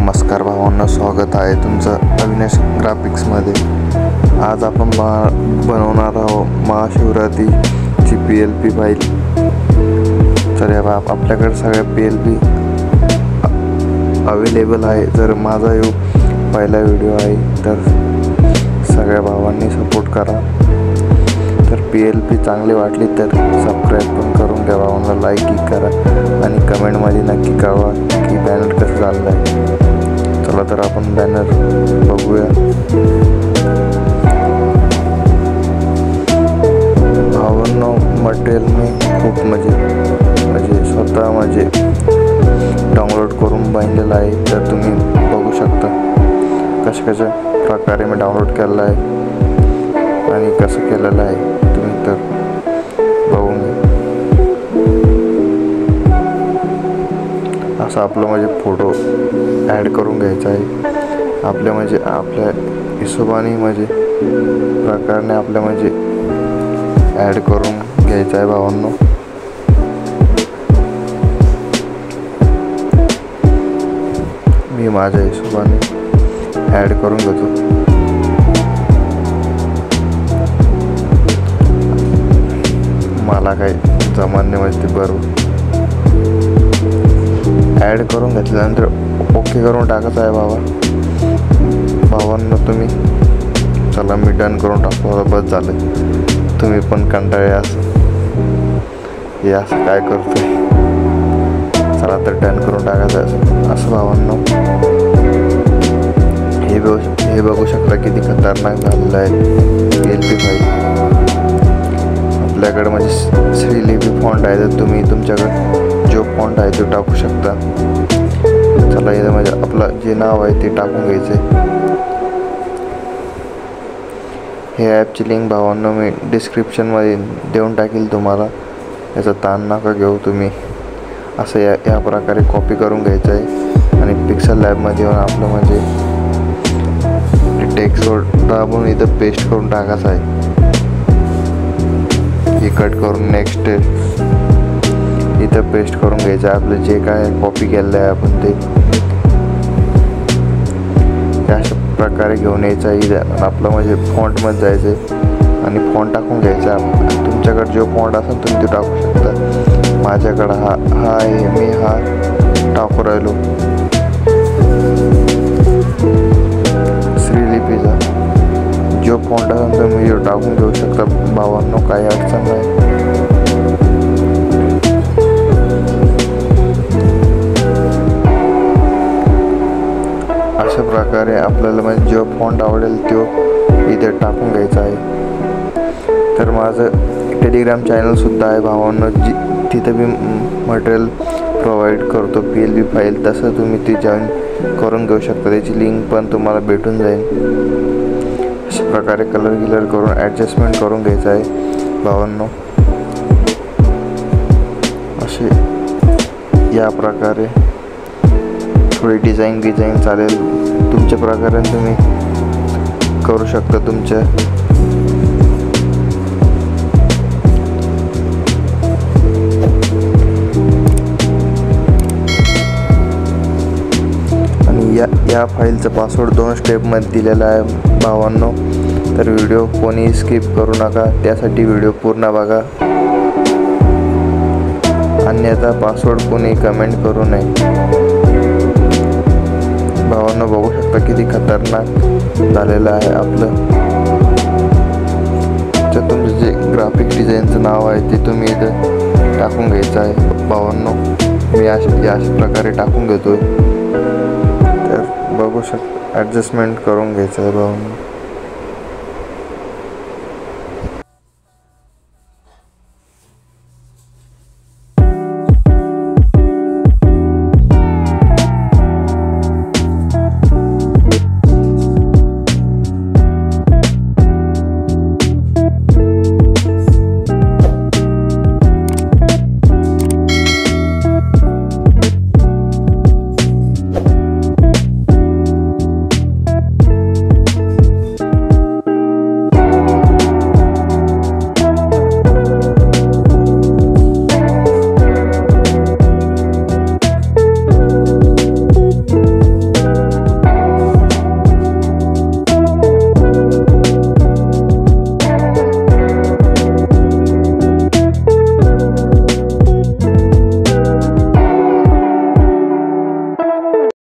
नमस्कार भावांनो, स्वागत आहे तुमचं अविनाश ग्राफिक्समध्ये। आज आपण बनवणार आहोत महाशिवरात्रीची PLP फाईल। तर आपल्याकडे सगळ्या PLP अवेलेबल आहे। जर माझा पहिला व्हिडिओ आहे तर सगळ्या भावांनी सपोर्ट करा। तर PLP चांगली वाटली तर सबस्क्राईब पण करून घ्या भावांना, लाईक करा आणि कमेंटमध्ये नक्की कळवा की बॅनर कसं चाललं आहे। चला तर आपण बॅनर बघूया। भावांनो, मटेरियल मी खूप म्हणजे स्वतः डाउनलोड करून बनलेलं आहे। तर तुम्ही बघू शकता कशा प्रकारे मी डाउनलोड केलेलं आहे आणि कसं केलेलं आहे। तुम्ही तर बघून घ्या। असं आपलं फोटो ॲड करून घ्यायचा आहे। आपल्या हिशोबाने प्रकाराने आपल्या ॲड करून घ्यायचा आहे भावांनो। मी माझ्या हिशोबाने ॲड करून घेतो। मला काही जमाने ते बरोबर ॲड करून घेतल्यानंतर ओके करून टाकायचं आहे भावांनो। तुम्ही चला मी डन करून टाकतो, बस झालं। तुम्ही पण कंटाळे असं काय करतोय, चला तर डन करून टाकायचं असं भावांनो। हे बघू शकता किती खतरनाक झालेलं आहे PLP फाईल। आपल्याकडे श्रीलिपी फॉन्ट आहे, तर तुम्ही तुमच्याकडे जो फॉन्ट आहे तो टाकू शकता। चला इथं आपलं जे नाव आहे ते टाकून घ्यायचं। हे ॲपची लिंक भावांनो मी डिस्क्रिप्शनमध्ये देऊन टाकील तुम्हाला, याचा ताण नका घेऊ तुम्ही। असं या प्रकारे कॉपी करून घ्यायचं आहे आणि पिक्सल लॅबमध्ये येऊन आपलं टेक्स्टवर दाबून इथं पेस्ट करून टाकायचं आहे। हे कट करून नेक्स्ट इथं पेस्ट करून घ्यायचं आहे। आपलं जे काय कॉपी केलेलं आहे आपण ते अशा प्रकारे घेऊन यायचं आहे। इथं आपलं फॉन्टमध्ये जायचं आहे आणि फॉन्ट टाकून घ्यायचा। तुमच्याकडे जो फॉन्ट असेल तुम्ही ते टाकू शकता। माझ्याकडं हा आहे, मी हा टाकू राहिलो श्रीलिपीचा। जो फॉन्ट असेल तुम्ही जो टाकून घेऊ शकता भावांनो, काही अडचण नाही। अशा प्रकारे आपल्याला जो फॉन्ट आवडेल तो इथे टाकून घ्यायचा आहे। तर माझं टेलिग्राम चॅनल सुद्धा आहे भावांनो, तिथं मी मटेरियल प्रोव्हाइड करतो PLP फाईल। तसं तुम्ही ती जॉईन करून घेऊ शकता, त्याची लिंक पण तुम्हाला भेटून जाईल। अशा प्रकारे कलर करून ॲडजस्टमेंट करून घ्यायचं आहे भावांनो। असे या प्रकारे थोडी डिझाईन चालेल तुमच्या प्रकारे तुम्ही करू शकता तुमच्या। आणि या फाईलचा पासवर्ड 2 स्टेपमध्ये दिलेला आहे भावांनो। तर व्हिडिओ कोणी स्किप करू नका, त्यासाठी व्हिडिओ पूर्ण बघा, अन्यथा पासवर्ड कोणी कमेंट करू नये भावांनो। बघू शकता किती खतरनाक झालेलं आहे आपलं। तर तुमचं जे ग्राफिक डिझाईनचं नाव आहे ते तुम्ही इथं टाकून घ्यायचं आहे भावांनो। मी अशा प्रकारे टाकून घेतोय। तर बघू शकता ॲडजस्टमेंट करून घ्यायचं आहे भावांनो।